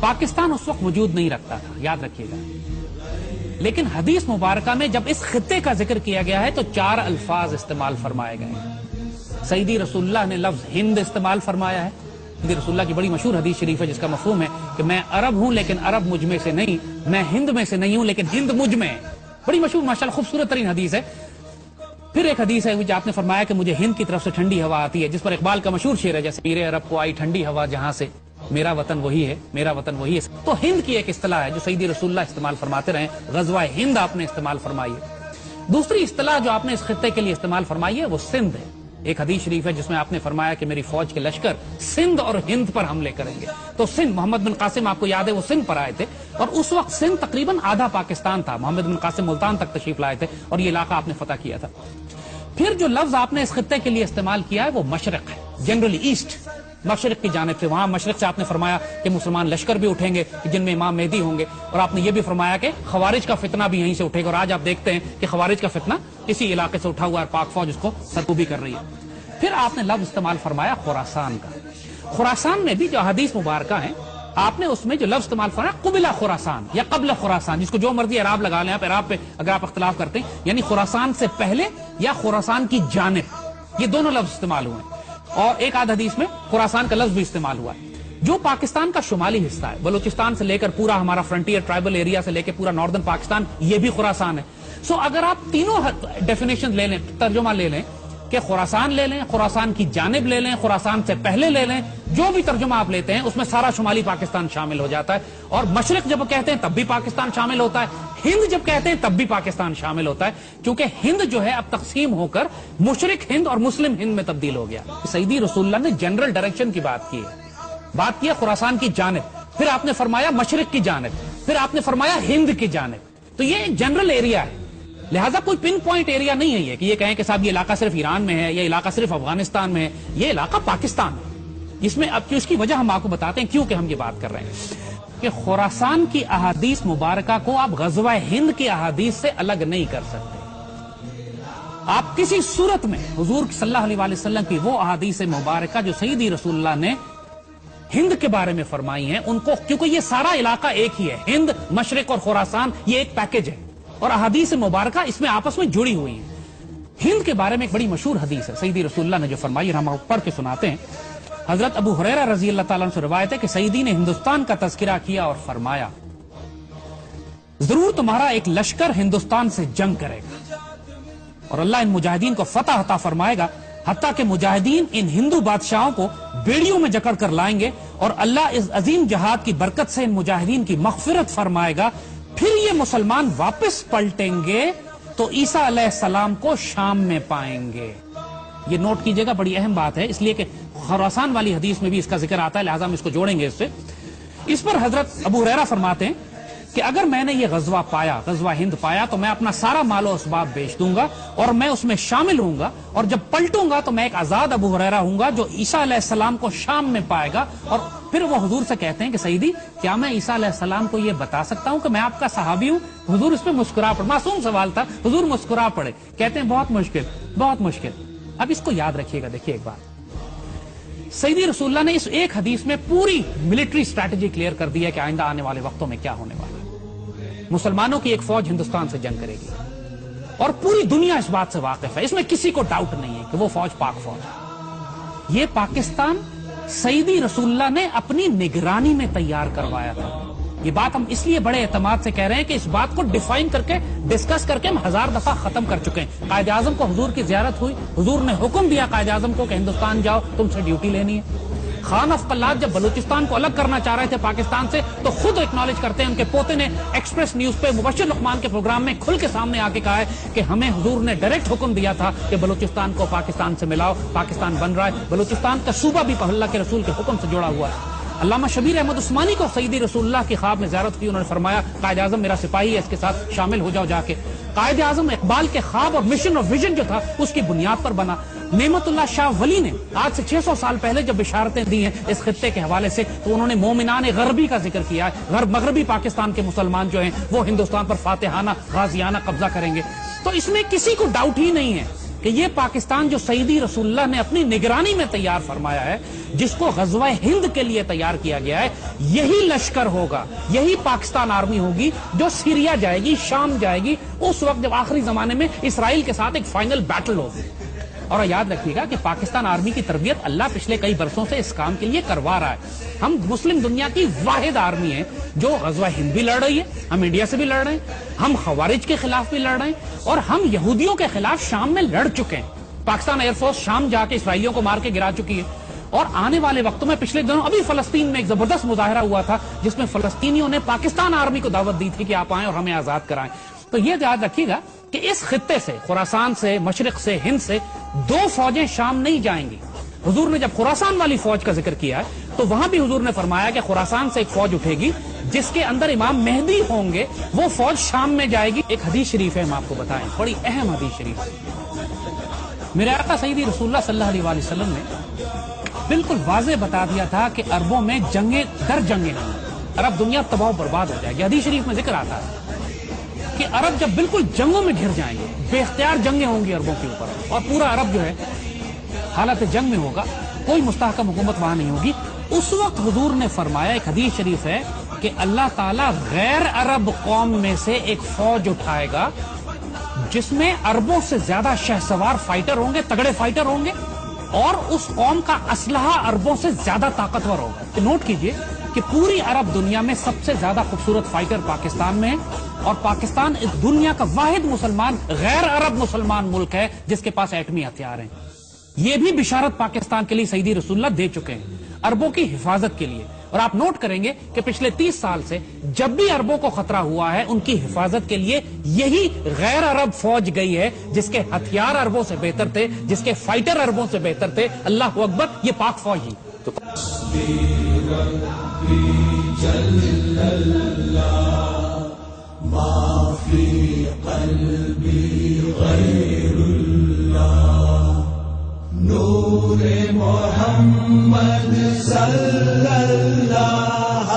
پاکستان اس وقت وجود نہیں رکھتا تھا، یاد رکھیے گا، لیکن حدیث مبارکہ میں جب اس خطے کا ذکر کیا گیا ہے تو 4 الفاظ استعمال فرمائے گئے ہیں۔ سیدی رسول اللہ نے لفظ ہند استعمال فرمایا ہے۔ سیدی رسول اللہ کی بڑی مشہور حدیث شریف ہے جس کا مفہوم ہے کہ میں عرب ہوں لیکن عرب مجھ میں سے نہیں، میں ہند میں سے نہیں ہوں لیکن ہند مجھ میں ہے۔ بڑی مشہور ماشاءاللہ خوبصورت ترین حدیث ہے۔ پھر ایک حدیث ہے جو آپ نے فرمایا کہ مجھے ہند کی طرف سے ٹھنڈی ہوا آتی ہے، جس پر اقبال کا مشہور شعر ہے جیسے میرے عرب کو آئی ٹھنڈی ہوا جہاں سے، میرا وطن وہی ہے، میرا وطن وہی ہے۔ تو ہند کی ایک اصطلاح ہے جو سیدی رسول اللہ استعمال فرماتے رہے، غزوہ ہند آپ نے استعمال فرمائی ہے۔ دوسری اصطلاح جو آپ نے اس خطے کے لیے استعمال فرمائی ہے وہ سندھ ہے۔ ایک حدیث شریف ہے جس میں آپ نے فرمایا کہ میری فوج کے لشکر سندھ اور ہند پر حملے کریں گے۔ تو سندھ، محمد بن قاسم آپ کو یاد ہے وہ سندھ پر آئے تھے، اور اس وقت سندھ تقریباً آدھا پاکستان تھا۔ محمد بن قاسم ملتان تک تشریف لائے تھے اور یہ علاقہ آپ نے فتح کیا تھا۔ پھر جو لفظ آپ نے اس خطے کے لیے استعمال کیا ہے وہ مشرق ہے، جنرلی ایسٹ، مشرق کی جانب سے۔ وہاں مشرق سے آپ نے فرمایا کہ مسلمان لشکر بھی اٹھیں گے جن میں امام مہدی ہوں گے، اور آپ نے یہ بھی فرمایا کہ خوارج کا فتنہ بھی یہیں سے اٹھے گا، اور آج آپ دیکھتے ہیں کہ خوارج کا فتنہ اسی علاقے سے اٹھا ہوا ہے، پاک فوج اس کو سرکوبی کر رہی ہے۔ پھر آپ نے لفظ استعمال فرمایا خراسان کا۔ خراسان میں بھی جو حدیث مبارکہ ہیں آپ نے اس میں جو لفظ استعمال فرمایا قبلہ خراسان یا قبل خراسان، جس کو جو مرضی اعراب لگا لیں آپ، اعراب پہ اگر آپ اختلاف کرتے ہیں، یعنی خراسان سے پہلے یا خراسان کی جانب، یہ دونوں لفظ استعمال ہوئے ہیں، اور ایک آدھ حدیث میں خراسان کا لفظ بھی استعمال ہوا ہے، جو پاکستان کا شمالی حصہ ہے، بلوچستان سے لے کر پورا ہمارا فرنٹیئر ٹرائبل ایریا سے لے کے پورا ناردرن پاکستان، یہ بھی خراسان ہے۔ سو اگر آپ تینوں ڈیفینیشن لے لیں، ترجمہ لے لیں کہ خراسان لے لیں، خراسان کی جانب لے لیں، خراسان سے پہلے لے لیں، جو بھی ترجمہ آپ لیتے ہیں اس میں سارا شمالی پاکستان شامل ہو جاتا ہے، اور مشرق جب کہتے ہیں تب بھی پاکستان شامل ہوتا ہے، ہند جب کہتے ہیں تب بھی پاکستان شامل ہوتا ہے، کیونکہ ہند جو ہے اب تقسیم ہو کر مشرق ہند اور مسلم ہند میں تبدیل ہو گیا۔ سیدی رسول اللہ نے جنرل ڈائریکشن کی بات کی ہے خراسان کی جانب، پھر آپ نے فرمایا مشرق کی جانب، پھر آپ نے فرمایا ہند کی جانب، تو یہ ایک جنرل ایریا ہے، لہٰذا کوئی پن پوائنٹ ایریا نہیں ہے یہ کہ یہ کہیں کہ صاحب یہ علاقہ صرف ایران میں ہے، یہ علاقہ صرف افغانستان میں ہے، یہ علاقہ پاکستان ہے۔ اس میں اب اس کی وجہ ہم آپ کو بتاتے ہیں کیوں کہ ہم یہ بات کر رہے ہیں کہ خراسان کی احادیث مبارکہ کو آپ غزوہ ہند کی احادیث سے الگ نہیں کر سکتے۔ آپ کسی صورت میں حضور صلی اللہ علیہ وسلم کی وہ احادیث مبارکہ جو سیدی رسول اللہ نے ہند کے بارے میں فرمائی ہیں ان کو، کیونکہ یہ سارا علاقہ ایک ہی ہے، ہند، مشرق اور خراسان یہ ایک پیکج ہے، اور احادیث مبارکہ اس میں آپس میں جڑی ہوئی ہیں۔ ہند کے بارے میں ایک بڑی مشہور حدیث ہے سیدی رسول اللہ نے جو فرمائی، اور ہم آپ پڑھ کے سناتے ہیں۔ حضرت ابو ہریرہ رضی اللہ تعالیٰ عنہ سے روایت ہے کہ سیدی نے ہندوستان کا تذکرہ کیا اور فرمایا ضرور تمہارا ایک لشکر ہندوستان سے جنگ کرے گا، اور اللہ ان مجاہدین کو فتح عطا فرمائے گا، حتیٰ کہ مجاہدین ان ہندو بادشاہوں کو بیڑیوں میں جکڑ کر لائیں گے، اور اللہ اس عظیم جہاد کی برکت سے ان مجاہدین کی مغفرت فرمائے گا، پھر یہ مسلمان واپس پلٹیں گے تو عیسیٰ علیہ السلام کو شام میں پائیں گے۔ یہ نوٹ کیجئے گا، بڑی اہم بات ہے، اس لیے کہ خراسان والی حدیث میں بھی اس کا ذکر آتا ہے، لہٰذا ہم اس کو جوڑیں گے اس سے۔ اس پر حضرت ابو ہریرہ فرماتے ہیں کہ اگر میں نے یہ غزوہ پایا، غزوہ ہند پایا، تو میں اپنا سارا مال و اسباب بیچ دوں گا اور میں اس میں شامل ہوں گا، اور جب پلٹوں گا تو میں ایک آزاد ابو ہریرہ ہوں گا جو عیسیٰ علیہ السلام کو شام میں پائے گا۔ اور پھر وہ حضور سے کہتے ہیں کہ سیدی کیا میں عیسیٰ علیہ السلام کو یہ بتا سکتا ہوں کہ میں آپ کا صحابی ہوں؟ حضور اس پہ مسکرا پڑے، معصوم سوال تھا، حضور مسکرا پڑے، کہتے ہیں بہت مشکل، بہت مشکل۔ اب اس کو یاد رکھیے گا، دیکھیے ایک بات، سیدی رسول اللہ نے اس ایک حدیث میں پوری ملٹری اسٹریٹجی کلیئر کر دی ہے کہ آئندہ آنے والے وقتوں میں کیا ہونے والا ہے۔ مسلمانوں کی ایک فوج ہندوستان سے جنگ کرے گی، اور پوری دنیا اس بات سے واقف ہے، اس میں کسی کو ڈاؤٹ نہیں ہے کہ وہ فوج پاک فوج ہے۔ یہ پاکستان سیدی رسول اللہ نے اپنی نگرانی میں تیار کروایا تھا۔ یہ بات ہم اس لیے بڑے اعتماد سے کہہ رہے ہیں کہ اس بات کو ڈیفائن کر کے، ڈسکس کر کے ہم 1000 دفعہ ختم کر چکے ہیں۔ قائد اعظم کو حضور کی زیارت ہوئی، حضور نے حکم دیا قائد اعظم کو کہ ہندوستان جاؤ، تم سے ڈیوٹی لینی ہے۔ خان آف قلات جب بلوچستان کو الگ کرنا چاہ رہے تھے پاکستان سے تو خود ایکنالج کرتے ہیں، ان کے پوتے نے ایکسپریس نیوز پہ مبشر لقمان کے پروگرام میں کھل کے سامنے آ کے کہا ہے کہ ہمیں حضور نے ڈائریکٹ حکم دیا تھا کہ بلوچستان کو پاکستان سے ملاؤ، پاکستان بن رہا ہے، بلوچستان کا صوبہ بھی اللہ کے رسول کے حکم سے جڑا ہوا ہے۔ علامہ شبیر احمد عثمانی کو سیدی رسول اللہ کی خواب میں زیارت کی، انہوں نے فرمایا قائد اعظم میرا سپاہی ہے، اس کے ساتھ شامل ہو جاؤ جا کے۔ قائد اعظم اقبال کے خواب اور مشن اور ویژن جو تھا اس کی بنیاد پر بنا۔ نعمت اللہ شاہ ولی نے آج سے 600 سال پہلے جب بشارتیں دی ہیں اس خطے کے حوالے سے تو انہوں نے مومنان غربی کا ذکر کیا ہے، مغربی پاکستان کے مسلمان جو ہیں وہ ہندوستان پر فاتحانہ غازیانہ قبضہ کریں گے۔ تو اس میں کسی کو ڈاؤٹ ہی نہیں ہے کہ یہ پاکستان جو سیدی رسول اللہ نے اپنی نگرانی میں تیار فرمایا ہے، جس کو غزوہ ہند کے لیے تیار کیا گیا ہے، یہی لشکر ہوگا، یہی پاکستان آرمی ہوگی جو سیریا جائے گی، شام جائے گی، اس وقت جب آخری زمانے میں اسرائیل کے ساتھ ایک فائنل بیٹل ہوگی۔ اور یاد رکھیے گا کہ پاکستان آرمی کی تربیت اللہ پچھلے کئی برسوں سے اس کام کے لیے کروا رہا ہے۔ ہم مسلم دنیا کی واحد آرمی ہے جو غزوہ ہند بھی لڑ رہی ہے، ہم انڈیا سے بھی لڑ رہے ہیں، ہم خوارج کے خلاف بھی لڑ رہے ہیں، اور ہم یہودیوں کے خلاف شام میں لڑ چکے ہیں۔ پاکستان ایئر فورس شام جا کے اسرائیلیوں کو مار کے گرا چکی ہے، اور آنے والے وقتوں میں پچھلے دنوں ابھی فلسطین میں ایک زبردست مظاہرہ ہوا تھا جس میں فلسطینیوں نے پاکستان آرمی کو دعوت دی تھی کہ آپ آئیں اور ہمیں آزاد کرائیں۔ تو یہ یاد رکھیے گا کہ اس خطے سے، خراسان سے، مشرق سے، ہند سے 2 فوجیں شام نہیں جائیں گی۔ حضور نے جب خراسان والی فوج کا ذکر کیا ہے تو وہاں بھی حضور نے فرمایا کہ خراسان سے ایک فوج اٹھے گی جس کے اندر امام مہدی ہوں گے، وہ فوج شام میں جائے گی۔ ایک حدیث شریف ہے، ہم آپ کو بتائیں، بڑی اہم حدیث شریف ہے۔ میرے آقا سیدی رسول اللہ صلی اللہ علیہ وآلہ وسلم نے بالکل واضح بتا دیا تھا کہ عربوں میں جنگیں در جنگیں نہیں، عرب دنیا تباہ و برباد ہو جائے گی۔ حدیث شریف میں ذکر آتا ہے کہ عرب جب بالکل جنگوں میں گھر جائیں گے، بے اختیار جنگیں ہوں گی عربوں کے اوپر، اور پورا عرب جو ہے حالت جنگ میں ہوگا، کوئی مستحکم حکومت وہاں نہیں ہوگی، اس وقت حضور نے فرمایا، ایک حدیث شریف ہے کہ اللہ تعالیٰ غیر عرب قوم میں سے ایک فوج اٹھائے گا جس میں عربوں سے زیادہ شہسوار فائٹر ہوں گے، تگڑے فائٹر ہوں گے، اور اس قوم کا اسلحہ عربوں سے زیادہ طاقتور ہوگا۔ نوٹ کیجئے کہ پوری عرب دنیا میں سب سے زیادہ خوبصورت فائٹر پاکستان میں ہے، اور پاکستان اس دنیا کا واحد مسلمان غیر عرب مسلمان ملک ہے جس کے پاس ایٹمی ہتھیار ہیں۔ یہ بھی بشارت پاکستان کے لیے سیدی رسول اللہ دے چکے ہیں عربوں کی حفاظت کے لیے۔ اور آپ نوٹ کریں گے کہ پچھلے 30 سال سے جب بھی عربوں کو خطرہ ہوا ہے، ان کی حفاظت کے لیے یہی غیر عرب فوج گئی ہے جس کے ہتھیار عربوں سے بہتر تھے، جس کے فائٹر عربوں سے بہتر تھے۔ اللہ اکبر، یہ پاک فوج ہی نور محمد صلی اللہ